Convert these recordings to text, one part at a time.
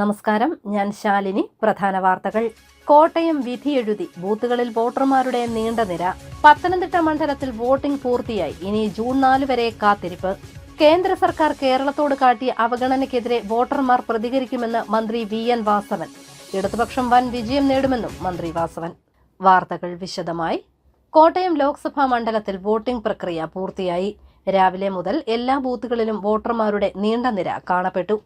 നമസ്കാരം, ഞാൻ ശാലിനി. പ്രധാന വാർത്തകൾ. കോട്ടയം വിധിയെഴുതി, ബൂത്തുകളിൽ വോട്ടർമാരുടെ നീണ്ട നിര. പത്തനംതിട്ട മണ്ഡലത്തിൽ വോട്ടിംഗ് പൂർത്തിയായി. ഇനി ജൂൺ 4 വരെ കാത്തിരിപ്പ്. കേന്ദ്ര സർക്കാർ കേരളത്തോട് കാട്ടിയ അവഗണനയ്ക്കെതിരെ വോട്ടർമാർ പ്രതികരിക്കുമെന്ന് മന്ത്രി VN വാസവൻ. ഇടതുപക്ഷം വൻ വിജയം നേടുമെന്നും മന്ത്രി വാസവൻ. വാർത്തകൾ വിശദമായി. കോട്ടയം ലോക്സഭാ മണ്ഡലത്തിൽ വോട്ടിംഗ് പ്രക്രിയ പൂർത്തിയായി. രാവിലെ മുതൽ എല്ലാ ബൂത്തുകളിലും വോട്ടർമാരുടെ നീണ്ട നിര കാണപ്പെട്ടു.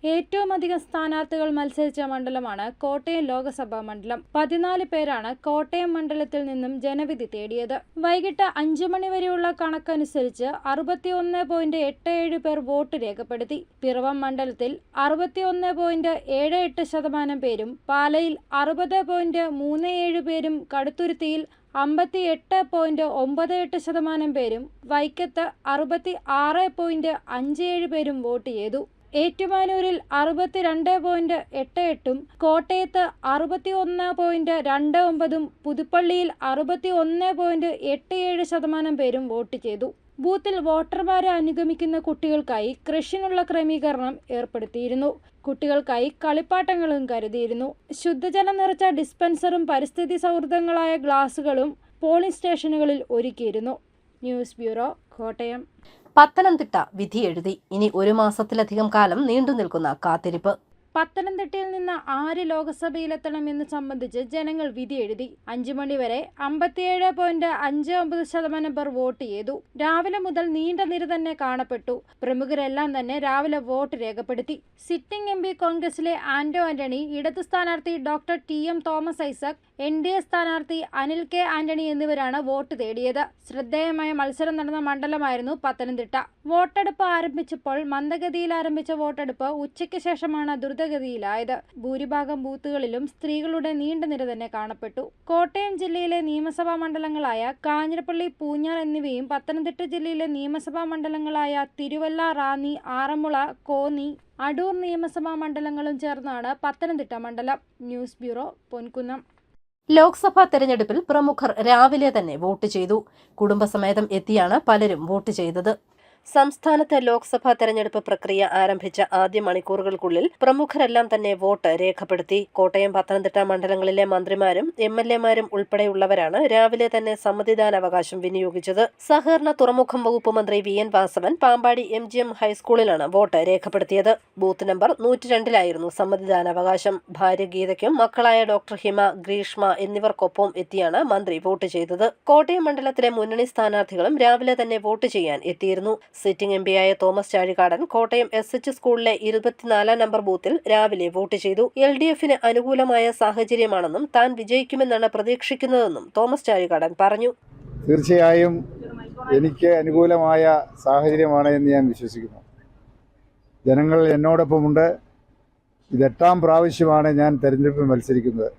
ഏറ്റവും അധികം സ്ഥാനാർത്ഥികൾ മത്സരിച്ച മണ്ഡലമാണ് കോട്ടയം ലോക്സഭാ മണ്ഡലം. 14 പേരാണ് കോട്ടയം മണ്ഡലത്തിൽ നിന്നും ജനവിധി തേടിയത്. വൈകിട്ട് 5 മണി വരെയുള്ള കണക്കനുസരിച്ച് 61.87 പേർ വോട്ട് രേഖപ്പെടുത്തി. പിറവം മണ്ഡലത്തിൽ 61.78% പേരും, പാലയിൽ 60.37 പേരും, കടുത്തുരുത്തിയിൽ 58.98% പേരും, വൈക്കത്ത് 66.57 പേരും വോട്ട് ചെയ്തു. ഏറ്റുമാനൂരിൽ 62.88, കോട്ടയത്ത് 61.29, പുതുപ്പള്ളിയിൽ 61.87% പേരും വോട്ട് ചെയ്തു. ബൂത്തിൽ വോട്ടർമാരെ അനുഗമിക്കുന്ന കുട്ടികൾക്കായി ക്രഷിനുള്ള ക്രമീകരണം ഏർപ്പെടുത്തിയിരുന്നു. കുട്ടികൾക്കായി കളിപ്പാട്ടങ്ങളും കരുതിയിരുന്നു. ശുദ്ധജലം നിറച്ച ഡിസ്പെൻസറും പരിസ്ഥിതി സൗഹൃദങ്ങളായ ഗ്ലാസുകളും പോളിംഗ് സ്റ്റേഷനുകളിൽ ഒരുക്കിയിരുന്നു. News bureau, Kottayam. പത്തനംതിട്ട വിധിയെഴുതി. ഇനി 1 മാസത്തിലധികം കാലം നീണ്ടുനിൽക്കുന്ന കാത്തിരിപ്പ്. പത്തനംതിട്ടയിൽ നിന്ന് ആര് ലോക്സഭയിലെത്തണമെന്ന് സംബന്ധിച്ച് ജനങ്ങൾ വിധി എഴുതി. 5 മണി വരെ 57.59% പേർ വോട്ട് ചെയ്തു. രാവിലെ മുതൽ നീണ്ട നിര തന്നെ കാണപ്പെട്ടു. പ്രമുഖരെല്ലാം തന്നെ രാവിലെ വോട്ട് രേഖപ്പെടുത്തി. സിറ്റിംഗ് MP കോൺഗ്രസിലെ ആന്റോ ആന്റണി, ഇടത് സ്ഥാനാർത്ഥി doctor TM Thomas Isaac, NDA സ്ഥാനാർത്ഥി അനിൽ K ആന്റണി എന്നിവരാണ് വോട്ട് തേടിയത്. ശ്രദ്ധേയമായ മത്സരം നടന്ന മണ്ഡലമായിരുന്നു പത്തനംതിട്ട. വോട്ടെടുപ്പ് ആരംഭിച്ചപ്പോൾ മന്ദഗതിയിൽ ആരംഭിച്ച വോട്ടെടുപ്പ് ഉച്ചയ്ക്ക് ശേഷമാണ് ദ്രുതഗതിയിലായത്. ഭൂരിഭാഗം ബൂത്തുകളിലും സ്ത്രീകളുടെ നീണ്ട നിര തന്നെ കാണപ്പെട്ടു. കോട്ടയം ജില്ലയിലെ നിയമസഭാ മണ്ഡലങ്ങളായ കാഞ്ഞിരപ്പള്ളി, പൂഞ്ഞാർ എന്നിവയും പത്തനംതിട്ട ജില്ലയിലെ നിയമസഭാ മണ്ഡലങ്ങളായ തിരുവല്ല, റാന്നി, ആറന്മുള, കോന്നി, അടൂർ നിയമസഭാ മണ്ഡലങ്ങളും ചേർന്നാണ് പത്തനംതിട്ട മണ്ഡലം. News bureau, Ponkunnam. ലോക്സഭാ തെരഞ്ഞെടുപ്പിൽ പ്രമുഖർ രാവിലെ തന്നെ വോട്ട് ചെയ്തു. കുടുംബസമേതം എത്തിയാണ് പലരും വോട്ട് ചെയ്തത്. സംസ്ഥാനത്ത് ലോക്സഭാ തെരഞ്ഞെടുപ്പ് പ്രക്രിയ ആരംഭിച്ച ആദ്യ മണിക്കൂറുകൾക്കുള്ളിൽ പ്രമുഖരെല്ലാം തന്നെ വോട്ട് രേഖപ്പെടുത്തി. കോട്ടയം, പത്തനംതിട്ട മണ്ഡലങ്ങളിലെ മന്ത്രിമാരും MLA-മാരും ഉൾപ്പെടെയുള്ളവരാണ് രാവിലെ തന്നെ സമ്മതിദാനാവകാശം വിനിയോഗിച്ചത്. സഹകരണ തുറമുഖം വകുപ്പ് മന്ത്രി VN വാസവൻ പാമ്പാടി MGM ഹൈസ്കൂളിലാണ് വോട്ട് രേഖപ്പെടുത്തിയത്. ബൂത്ത് നമ്പർ 102-ലായിരുന്നു സമ്മതിദാനാവകാശം. ഭാര്യ ഗീതയ്ക്കും മക്കളായ ഡോക്ടർ ഹിമ, ഗ്രീഷ്മ എന്നിവർക്കൊപ്പം എത്തിയാണ് മന്ത്രി വോട്ട് ചെയ്തത്. കോട്ടയം മണ്ഡലത്തിലെ മുന്നണി സ്ഥാനാർത്ഥികളും രാവിലെ തന്നെ വോട്ട് ചെയ്യാൻ എത്തിയിരുന്നു. സിറ്റിംഗ് MP-യായ തോമസ് ചാഴികാടൻ കോട്ടയം SH സ്കൂളിലെ 24-ാം നമ്പർ ബൂത്തിൽ രാവിലെ വോട്ട് ചെയ്തു. LDF-ന് അനുകൂലമായ സാഹചര്യമാണെന്നും താൻ വിജയിക്കുമെന്നാണ് പ്രതീക്ഷിക്കുന്നതെന്നും തോമസ് ചാഴികാടൻ പറഞ്ഞു. തീർച്ചയായും എനിക്ക് അനുകൂലമായ സാഹചര്യമാണ് എന്ന് ഞാൻ വിശ്വസിക്കുന്നു. ജനങ്ങൾ എന്നോടൊപ്പമുണ്ട്. ഇത് 8ാം പ്രാവശ്യമാണ് ഞാൻ തെരഞ്ഞെടുപ്പിൽ മത്സരിക്കുന്നത്.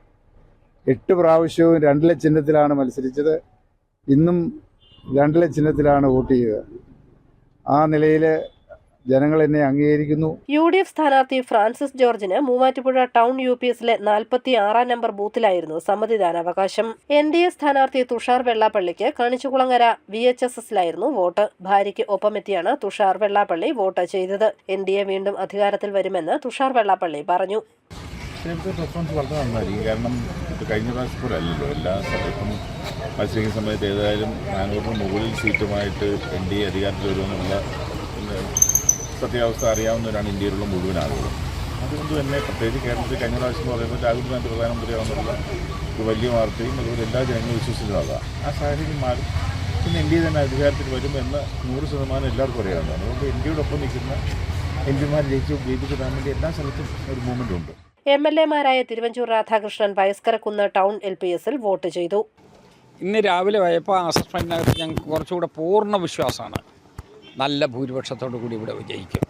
8 പ്രാവശ്യവും 2 ചിഹ്നത്തിലാണ് മത്സരിച്ചത്. ഇന്നും 2 ചിഹ്നത്തിലാണ് വോട്ട് ചെയ്തത്. ആ നിലയിൽ ജനങ്ങൾ എന്നെ അംഗീകരിക്കുന്നു. UDF സ്ഥാനാർത്ഥി ഫ്രാൻസിസ് ജോർജിന് മൂവാറ്റുപുഴ ടൗൺ UPS-ലെ 46-ാം നമ്പർ ബൂത്തിലായിരുന്നു സമ്മതിദാനാവകാശം. NDA സ്ഥാനാർത്ഥി തുഷാർ വെള്ളാപ്പള്ളിക്ക് കണിച്ചുകുളങ്ങര VHSS-ലായിരുന്നു വോട്ട്. ഭാര്യയ്ക്ക് ഒപ്പമെത്തിയാണ് തുഷാർ വെള്ളാപ്പള്ളി വോട്ട് ചെയ്തത്. NDA വീണ്ടും അധികാരത്തിൽ വരുമെന്ന് തുഷാർ വെള്ളാപ്പള്ളി പറഞ്ഞു. റെസ്പോൺസ് വളരെ നന്നായിരിക്കും. കാരണം കഴിഞ്ഞ പ്രാവശ്യം പോലെ അല്ലല്ലോ. എല്ലാ സ്ഥലത്തും മത്സരിക്കുന്ന സമയത്ത് ഏതായാലും 400 മുകളിൽ സീറ്റുമായിട്ട് NDA അധികാരത്തിൽ വരുമെന്നുള്ള സത്യാവസ്ഥ അറിയാവുന്നവരാണ് ഇന്ത്യയിലുള്ള മുഴുവൻ ആളുകളും. അതുകൊണ്ട് തന്നെ പ്രത്യേകിച്ച് കേരളത്തിൽ കഴിഞ്ഞ പ്രാവശ്യം എന്ന് പറയുമ്പോൾ രാഹുൽ ഗാന്ധി പ്രധാനമന്ത്രിയാവുന്നുള്ള ഒരു വലിയ വാർത്തയും അതുപോലെ എല്ലാ ജനങ്ങളും വിശ്വസിക്കുന്നതാണ്. ആ സാഹചര്യം മാറും. പിന്നെ NDA തന്നെ അധികാരത്തിൽ വരുമെന്ന് 100% എല്ലാവർക്കും അറിയാവുന്നതാണ്. അതുകൊണ്ട് NDA-യോടൊപ്പം നിൽക്കുന്ന MP-മാർ ജയിപ്പിച്ചിടാൻ വേണ്ടി എല്ലാ സ്ഥലത്തും ഒരു മൂവ്മെൻ്റ് ഉണ്ട്. MLA-മാരായ തിരുവഞ്ചൂർ രാധാകൃഷ്ണൻ വയസ്കരക്കുന്ന് ടൗൺ LPS-ൽ വോട്ട് ചെയ്തു. ഇന്ന് രാവിലെ പോയപ്പോൾ അസസ്മെൻറ്റിനകത്ത് ഞങ്ങൾക്ക് കുറച്ചുകൂടെ പൂർണ്ണ വിശ്വാസമാണ്. നല്ല ഭൂരിപക്ഷത്തോടു കൂടി ഇവിടെ വിജയിക്കും.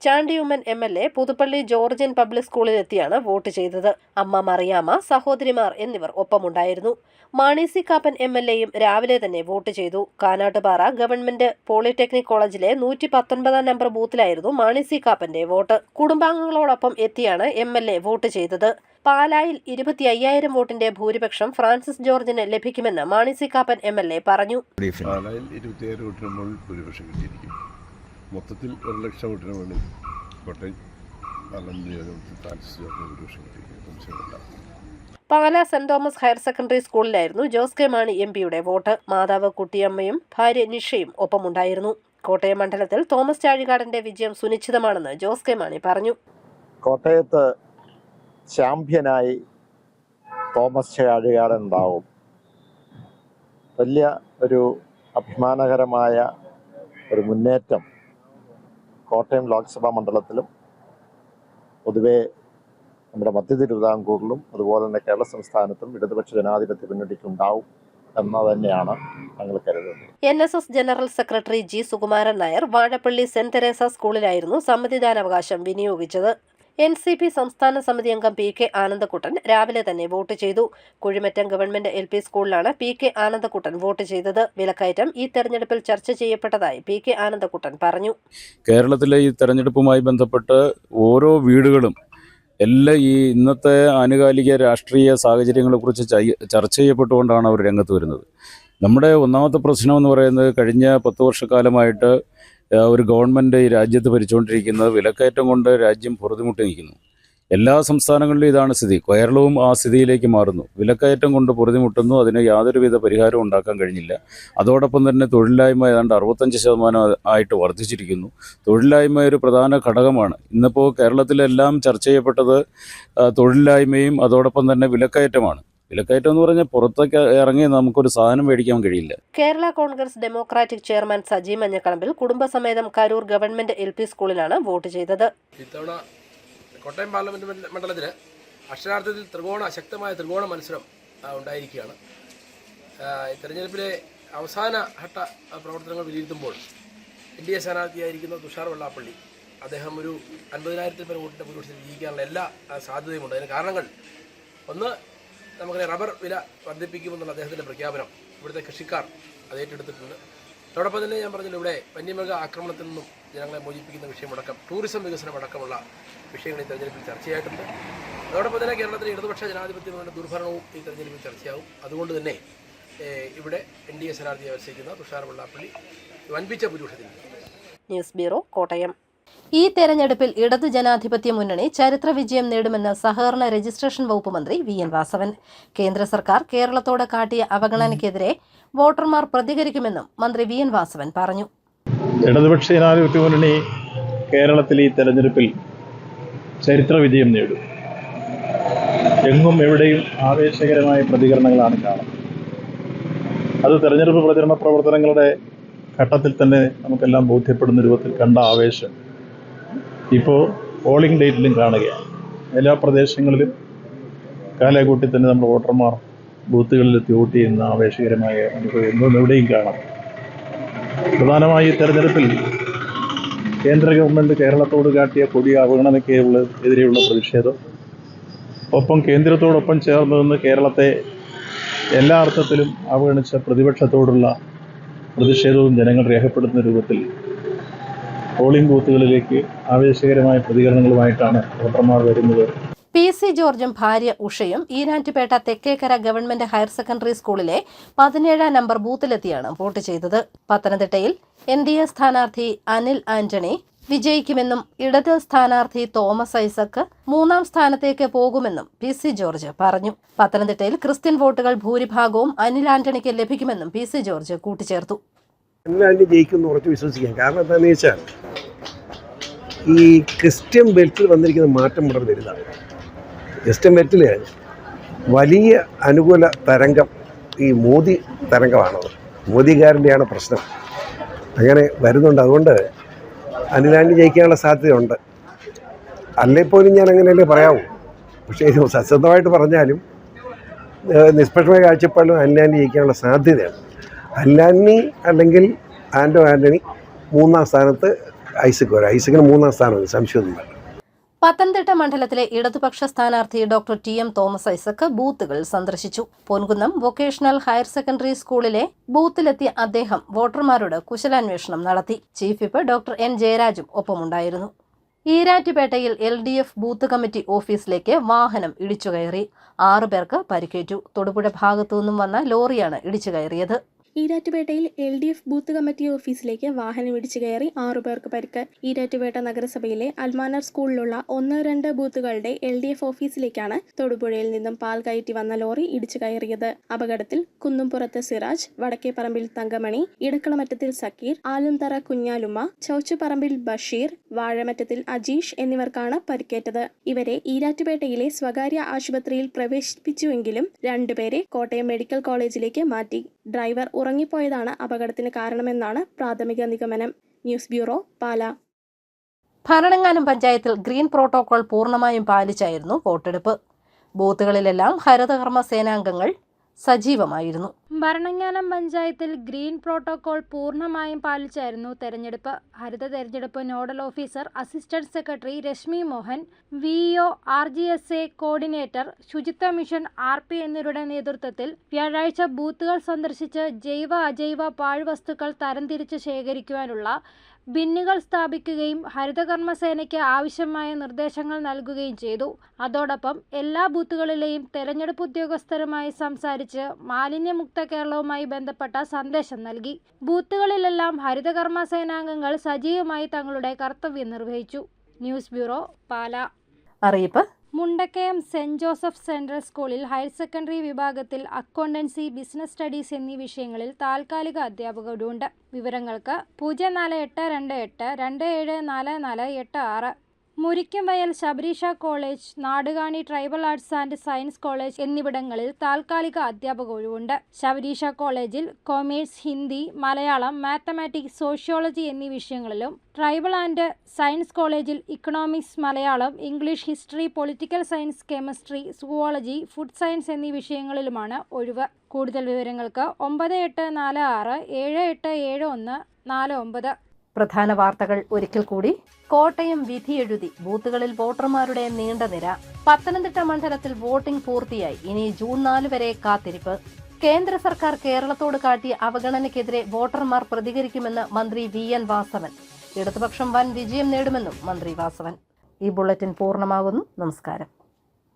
Chandy Oommen MLA Puthuppally Georgian public സ്കൂളിലെത്തിയാണ് വോട്ട് ചെയ്തത്. അമ്മ മറിയാമ്മ, സഹോദരിമാർ എന്നിവർ ഒപ്പമുണ്ടായിരുന്നു. മാണി C കാപ്പൻ MLA-യും രാവിലെ തന്നെ വോട്ട് ചെയ്തു. കാനാട്ടുപാറ ഗവൺമെന്റ് പോളിടെക്നിക് കോളേജിലെ 119-ാം നമ്പർ ബൂത്തിലായിരുന്നു മാണി C കാപ്പന്റെ വോട്ട്. കുടുംബാംഗങ്ങളോടൊപ്പം എത്തിയാണ് MLA വോട്ട് ചെയ്തത്. പാലായിൽ 25,000 വോട്ടിന്റെ ഭൂരിപക്ഷം ഫ്രാൻസിസ് ജോർജിന് ലഭിക്കുമെന്ന് മാണി C കാപ്പൻ MLA പറഞ്ഞു. പാലായിൽ 25,000 വോട്ടിന് ഭൂരിപക്ഷം കിട്ടിയിരിക്കും. മൊത്തത്തിൽ 1,00,000 വോട്ടിന് വേണ്ടി കോട്ടയം സംശയമില്ല. Pala Saint Thomas higher secondary സ്കൂളിലായിരുന്നു ജോസ് കെ മാണി എംപിയുടെ വോട്ട്. മാതാവ് കുട്ടിയമ്മയും ഭാര്യ നിഷയും ഒപ്പമുണ്ടായിരുന്നു. കോട്ടയം മണ്ഡലത്തിൽ തോമസ് ചാഴികാടന്റെ വിജയം സുനിശ്ചിതമാണെന്ന് ജോസ് കെ മാണി പറഞ്ഞു. കോട്ടയത്ത് ചാമ്പ്യനായി തോമസ് ചാഴികാടൻ ഉണ്ടാവും. വലിയ ഒരു അഭിമാനകരമായ ഒരു മുന്നേറ്റം കോട്ടയം ലോക്സഭാ മണ്ഡലത്തിലും പൊതുവെ നമ്മുടെ മധ്യ തിരുവിതാംകൂറിലും അതുപോലെ തന്നെ കേരള സംസ്ഥാനത്തും ഇടതുപക്ഷ ജനാധിപത്യ മുന്നണിക്കുണ്ടാവും എന്ന് തന്നെയാണ് ഞങ്ങൾ കരുതുന്നത്. NSS general secretary G. Sukumaran Nair Vazhappally Saint Teresa സ്കൂളിലായിരുന്നു സമ്മതിദാനാവകാശം വിനിയോഗിച്ചത്. NCP സംസ്ഥാന സമിതി അംഗം PK ആനന്ദക്കുട്ടൻ രാവിലെ തന്നെ വോട്ട് ചെയ്തു. കുഴിമറ്റം ഗവൺമെന്റ് LP സ്കൂളിലാണ് PK ആനന്ദക്കുട്ടൻ വോട്ട് ചെയ്തത്. വിലക്കയറ്റം ഈ തെരഞ്ഞെടുപ്പിൽ ചർച്ച ചെയ്യപ്പെട്ടതായി PK ആനന്ദക്കുട്ടൻ പറഞ്ഞു. കേരളത്തിലെ ഈ തെരഞ്ഞെടുപ്പുമായി ബന്ധപ്പെട്ട് ഓരോ വീടുകളും എല്ലാ ഈ ഇന്നത്തെ ആനുകാലിക രാഷ്ട്രീയ സാഹചര്യങ്ങളെക്കുറിച്ച് ചർച്ച ചെയ്യപ്പെട്ടുകൊണ്ടാണ് അവർ രംഗത്ത് വരുന്നത്. നമ്മുടെ ഒന്നാമത്തെ പ്രശ്നമെന്ന് പറയുന്നത് കഴിഞ്ഞ 10 വർഷക്കാലമായിട്ട് ഒരു ഗവൺമെൻറ് ഈ രാജ്യത്ത് ഭരിച്ചുകൊണ്ടിരിക്കുന്നത് വിലക്കയറ്റം കൊണ്ട് രാജ്യം പൊറുതിമുട്ടി നിൽക്കുന്നു. എല്ലാ സംസ്ഥാനങ്ങളിലും ഇതാണ് സ്ഥിതി. കേരളവും ആ സ്ഥിതിയിലേക്ക് മാറുന്നു. വിലക്കയറ്റം കൊണ്ട് പൊറുതിമുട്ടുന്നു. അതിന് യാതൊരുവിധ പരിഹാരവും ഉണ്ടാക്കാൻ കഴിഞ്ഞില്ല. അതോടൊപ്പം തന്നെ തൊഴിലില്ലായ്മ ഏതാണ്ട് 65% ആയിട്ട് വർദ്ധിച്ചിരിക്കുന്നു. തൊഴിലില്ലായ്മ ഒരു പ്രധാന ഘടകമാണ്. ഇന്നിപ്പോൾ കേരളത്തിലെല്ലാം ചർച്ച ചെയ്യപ്പെട്ടത് തൊഴിലില്ലായ്മയും അതോടൊപ്പം തന്നെ വിലക്കയറ്റമാണ്. വിലക്കയറ്റം എന്ന് പറഞ്ഞാൽ പുറത്തേക്ക് ഇറങ്ങി നമുക്കൊരു സാധനം മേടിക്കാൻ കഴിയില്ല. കേരള കോൺഗ്രസ് ഡെമോക്രാറ്റിക് ചെയർമാൻ സജി മഞ്ഞക്കളമ്പിൽ കുടുംബസമേതം കരൂർ ഗവൺമെന്റ് LP സ്കൂളിലാണ് വോട്ട് ചെയ്തത്. ഇത്തവണ കോട്ടയം പാർലമെന്റ് മണ്ഡലത്തിൽ അക്ഷരാർത്ഥത്തിൽ ശക്തമായ ത്രികോണ മത്സരം ഉണ്ടായിരിക്കുകയാണ്. തെരഞ്ഞെടുപ്പിലെ അവസാന ഘട്ട പ്രവർത്തനങ്ങൾ വിലയിരുത്തുമ്പോൾ NDA സ്ഥാനാർത്ഥിയായിരിക്കുന്ന തുഷാർ വെള്ളാപ്പള്ളി അദ്ദേഹം ഒരു 50,000-ൽ പരം വോട്ടിൻ്റെ ഭൂരിപക്ഷത്തിൽ വിജയിക്കാനുള്ള എല്ലാ സാധ്യതയുമുണ്ട്. അതിന് കാരണങ്ങൾ ഒന്ന്, നമുക്ക് റബ്ബർ വില വർദ്ധിപ്പിക്കുമെന്നുള്ള അദ്ദേഹത്തിൻ്റെ പ്രഖ്യാപനം ഇവിടുത്തെ കൃഷിക്കാർ അത് ഏറ്റെടുത്തിട്ടുണ്ട്. അതോടൊപ്പം തന്നെ ഞാൻ പറഞ്ഞല്ലോ, ഇവിടെ വന്യമൃഗ ആക്രമണത്തിൽ നിന്നും ജനങ്ങളെ മോചിപ്പിക്കുന്ന വിഷയമടക്കം ടൂറിസം വികസനം അടക്കമുള്ള വിഷയങ്ങൾ ഈ തെരഞ്ഞെടുപ്പിൽ ചർച്ചയായിട്ടുണ്ട്. അതോടൊപ്പം തന്നെ കേരളത്തിലെ ഇടതുപക്ഷ ജനാധിപത്യങ്ങളുടെ ദുർഭരണവും ഈ തെരഞ്ഞെടുപ്പിൽ ചർച്ചയാവും. അതുകൊണ്ട് തന്നെ ഇവിടെ NDA സ്ഥാനാർത്ഥിയായി മത്സരിക്കുന്ന തുഷാർ വെള്ളാപ്പള്ളി വൻപിച്ച ഭൂരിപക്ഷത്തിൽ. News bureau, Kottayam. ഈ തെരഞ്ഞെടുപ്പിൽ ഇടതു ജനാധിപത്യ മുന്നണി ചരിത്ര വിജയം നേടുമെന്ന് സഹകരണ രജിസ്ട്രേഷൻ വകുപ്പ് മന്ത്രി VN വാസവൻ. കേന്ദ്ര സർക്കാർ കേരളത്തോട് കാട്ടിയ അവഗണനയ്ക്കെതിരെ വോട്ടർമാർ പ്രതികരിക്കുമെന്നും മന്ത്രി VN വാസവൻ പറഞ്ഞു. ഇടതുപക്ഷ ജനാധിപത്യ മുന്നണി കേരളത്തിൽ ഈ തെരഞ്ഞെടുപ്പിൽ ചരിത്ര വിജയം നേടും. എങ്ങും എവിടെയും ആവേശകരമായ പ്രതികരണങ്ങളാണ് കാണുന്നത്. അത് തെരഞ്ഞെടുപ്പ് പ്രചരണ പ്രവർത്തനങ്ങളുടെ ഘട്ടത്തിൽ തന്നെ നമുക്കെല്ലാം ബോധ്യപ്പെടുന്ന രൂപത്തിൽ കണ്ട ആവേശം ഇപ്പോൾ പോളിംഗ് ഡേറ്റിലും കാണുകയാണ്. എല്ലാ പ്രദേശങ്ങളിലും കാലക്കൂട്ടി തന്നെ നമ്മുടെ വോട്ടർമാർ ബൂത്തുകളിലെത്തി വോട്ട് ചെയ്യുന്ന ആവേശകരമായ അനുഭവം എന്നും എവിടെയും കാണാം. പ്രധാനമായി ഈ തെരഞ്ഞെടുപ്പിൽ കേന്ദ്ര ഗവൺമെൻറ് കേരളത്തോട് കാട്ടിയ കൊടിയ അവഗണനയ്ക്കെതിരെയുള്ള പ്രതിഷേധം, ഒപ്പം കേന്ദ്രത്തോടൊപ്പം ചേർന്ന് നിന്ന് കേരളത്തെ എല്ലാ അർത്ഥത്തിലും അവഗണിച്ച പ്രതിപക്ഷത്തോടുള്ള പ്രതിഷേധവും ജനങ്ങൾ രേഖപ്പെടുത്തുന്ന രൂപത്തിൽ പോളിംഗ് ബൂത്തുകളിലേക്ക് ആവേശകരമായ പ്രതികരണങ്ങളുമായിട്ടാണ് വോട്ടർമാർ വരുന്നത്. PC ജോർജും ഭാര്യ ഉഷയും Erattupetta Thekkekara government higher secondary സ്കൂളിലെ 17ാം നമ്പർ ബൂത്തിലെത്തിയാണ് വോട്ട് ചെയ്തത്. പത്തനംതിട്ടയിൽ NDA സ്ഥാനാർത്ഥി അനിൽ ആന്റണി വിജയിക്കുമെന്നും ഇടത് സ്ഥാനാർത്ഥി തോമസ് ഐസക് 3ാം സ്ഥാനത്തേക്ക് പോകുമെന്നും PC ജോർജ് പറഞ്ഞു. പത്തനംതിട്ടയിൽ ക്രിസ്ത്യൻ വോട്ടുകൾ ഭൂരിഭാഗവും അനിൽ ആന്റണിക്ക് ലഭിക്കുമെന്നും PC ജോർജ് കൂട്ടിച്ചേർത്തു. ജയിക്കുമെന്ന് ഉറച്ചു വിശ്വസിക്കാം. കാരണം എന്താണെന്ന് വെച്ചാൽ ഈ ക്രിസ്ത്യൻ ബെൽറ്റിൽ വന്നിരിക്കുന്ന മാറ്റം വളരെ വലുതാണ്. ക്രിസ്ത്യൻ ബെൽറ്റിൽ വലിയ അനുകൂല തരംഗം ഈ മോദി തരംഗമാണത്. മോദിക്കാരൻ്റെയാണ് പ്രശ്നം. അങ്ങനെ വരുന്നുണ്ട്. അതുകൊണ്ട് അനിലാണ്ടി ജയിക്കാനുള്ള സാധ്യതയുണ്ട്. അല്ലേപ്പോലും ഞാൻ അങ്ങനെയല്ലേ പറയാവൂ. പക്ഷേ ഇത് സത്യസന്ധമായിട്ട് പറഞ്ഞാലും നിഷ്പക്ഷമായ കാഴ്ചപ്പാടിലും അനിലാണ്ടി ജയിക്കാനുള്ള സാധ്യതയാണ്. അനിലാണ്ടി അല്ലെങ്കിൽ ആൻ്റണി 3ാം സ്ഥാനത്ത് ഐസക് വരും. ഐസക്കിന് 3ാം സ്ഥാനം സംശയമൊന്നുമില്ല. പത്തനംതിട്ട മണ്ഡലത്തിലെ ഇടതുപക്ഷ സ്ഥാനാർത്ഥി ഡോക്ടർ TM തോമസ് ഐസക് ബൂത്തുകൾ സന്ദർശിച്ചു. പൊൻകുന്നം വൊക്കേഷണൽ ഹയർ സെക്കൻഡറി സ്കൂളിലെ ബൂത്തിലെത്തിയ അദ്ദേഹം വോട്ടർമാരോട് കുശലാന്വേഷണം നടത്തി. Chief whip doctor N ജയരാജും ഒപ്പമുണ്ടായിരുന്നു. ഈരാറ്റുപേട്ടയിൽ LDF booth committee ഓഫീസിലേക്ക് വാഹനം ഇടിച്ചുകയറി. 6 പേർക്ക് പരിക്കേറ്റു. തൊടുപുഴ ഭാഗത്തുനിന്നും വന്ന ലോറിയാണ് ഇടിച്ചുകയറിയത്. ഈരാറ്റുപേട്ടയിൽ LDF ബൂത്ത് കമ്മിറ്റി ഓഫീസിലേക്ക് വാഹനം ഇടിച്ചു കയറി 6 പേർക്ക് പരിക്ക്. ഈരാറ്റുപേട്ട നഗരസഭയിലെ അൽമാനർ സ്കൂളിലുള്ള 1-2 ബൂത്തുകളുടെ LDF ഓഫീസിലേക്കാണ് തൊടുപുഴയിൽ നിന്നും പാൽ കയറ്റി വന്ന ലോറി ഇടിച്ചു കയറിയത്. അപകടത്തിൽ കുന്നുംപുറത്ത് സിറാജ്, വടക്കേപ്പറമ്പിൽ തങ്കമണി, ഇടക്കളമറ്റത്തിൽ സക്കീർ, ആലുംതറ കുഞ്ഞാലുമ്മ, ചൗച്ചുപറമ്പിൽ ബഷീർ, വാഴമറ്റത്തിൽ അജീഷ് എന്നിവർക്കാണ് പരിക്കേറ്റത്. ഇവരെ ഈരാറ്റുപേട്ടയിലെ സ്വകാര്യ ആശുപത്രിയിൽ പ്രവേശിപ്പിച്ചുവെങ്കിലും 2 പേരെ കോട്ടയം മെഡിക്കൽ കോളേജിലേക്ക് മാറ്റി. ഡ്രൈവർ ഉറങ്ങിപ്പോയതാണ് അപകടത്തിന് കാരണമെന്നാണ് പ്രാഥമിക നിഗമനം. News bureau, Pala. ഭരണങ്ങാനം പഞ്ചായത്തിൽ ഗ്രീൻ പ്രോട്ടോകോൾ പൂർണ്ണമായും പാലിച്ചായിരുന്നു വോട്ടെടുപ്പ്. ബൂത്തുകളിലെല്ലാം ഹരിതകർമ്മ സേനാംഗങ്ങൾ സജീവമായിരുന്നു. ഭരണങ്ങാനം പഞ്ചായത്തിൽ ഗ്രീൻ പ്രോട്ടോകോൾ പൂർണ്ണമായും പാലിച്ചായിരുന്നു തെരഞ്ഞെടുപ്പ്. ഹരിത തെരഞ്ഞെടുപ്പ് nodal officer assistant secretary Rashmi Mohan, VO, RGSA coordinator, Suchitwa mission RP എന്നിവരുടെ നേതൃത്വത്തിൽ വ്യാഴാഴ്ച ബൂത്തുകൾ സന്ദർശിച്ച് ജൈവ അജൈവ പാഴ്വസ്തുക്കൾ തരംതിരിച്ച് ശേഖരിക്കുവാനുള്ള ബിന്നുകൾ സ്ഥാപിക്കുകയും ഹരിതകർമ്മസേനയ്ക്ക് ആവശ്യമായ നിർദ്ദേശങ്ങൾ നൽകുകയും ചെയ്തു. അതോടൊപ്പം എല്ലാ ബൂത്തുകളിലെയും തെരഞ്ഞെടുപ്പ് ഉദ്യോഗസ്ഥരുമായി സംസാരിച്ച് മാലിന്യമുക്ത കേരളവുമായി ബന്ധപ്പെട്ട സന്ദേശം നൽകി. ബൂത്തുകളിലെല്ലാം ഹരിതകർമ്മ സേനാംഗങ്ങൾ സജീവമായി തങ്ങളുടെ കർത്തവ്യം നിർവഹിച്ചു. News bureau, Pala. അറിയിപ്പ്: മുണ്ടക്കയം സെന്റ് ജോസഫ് സെൻട്രൽ സ്കൂളിൽ ഹയർ സെക്കൻഡറി വിഭാഗത്തിൽ അക്കൗണ്ടൻസി, ബിസിനസ് സ്റ്റഡീസ് എന്നീ വിഷയങ്ങളിൽ താൽക്കാലിക അധ്യാപകരുണ്ട്. വിവരങ്ങൾക്ക് 04828 274486. Murikkumvayal Sabareesha college, Nadukani tribal arts and science college എന്നിവിടങ്ങളിൽ താൽക്കാലിക അധ്യാപക ഒഴിവുണ്ട്. ശബരീഷ കോളേജിൽ commerce, Hindi, Malayalam, mathematics, sociology എന്നീ വിഷയങ്ങളിലും, ട്രൈബൽ ആൻഡ് സയൻസ് കോളേജിൽ economics, Malayalam, English, history, political science, chemistry, zoology, food science എന്നീ വിഷയങ്ങളിലുമാണ് ഒഴിവ്. കൂടുതൽ വിവരങ്ങൾക്ക് 9846 787149. പ്രധാന വാർത്തകൾ ഒരിക്കൽ കൂടി. കോട്ടയം വിധിയെഴുതി, ബൂത്തുകളിൽ വോട്ടർമാരുടെ നീണ്ട നിര. പത്തനംതിട്ട മണ്ഡലത്തിൽ വോട്ടിംഗ് പൂർത്തിയായി, ഇനി ജൂൺ 4 വരെ കാത്തിരിപ്പ്. കേന്ദ്ര സർക്കാർ കേരളത്തോട് കാട്ടിയ അവഗണനയ്ക്കെതിരെ വോട്ടർമാർ പ്രതികരിക്കുമെന്ന് മന്ത്രി VN വാസവൻ. ഇടതുപക്ഷം വൻ വിജയം നേടുമെന്നും മന്ത്രി വാസവൻ. ഈ ബുള്ളറ്റിൻ പൂർണ്ണമാകുന്നു. നമസ്കാരം.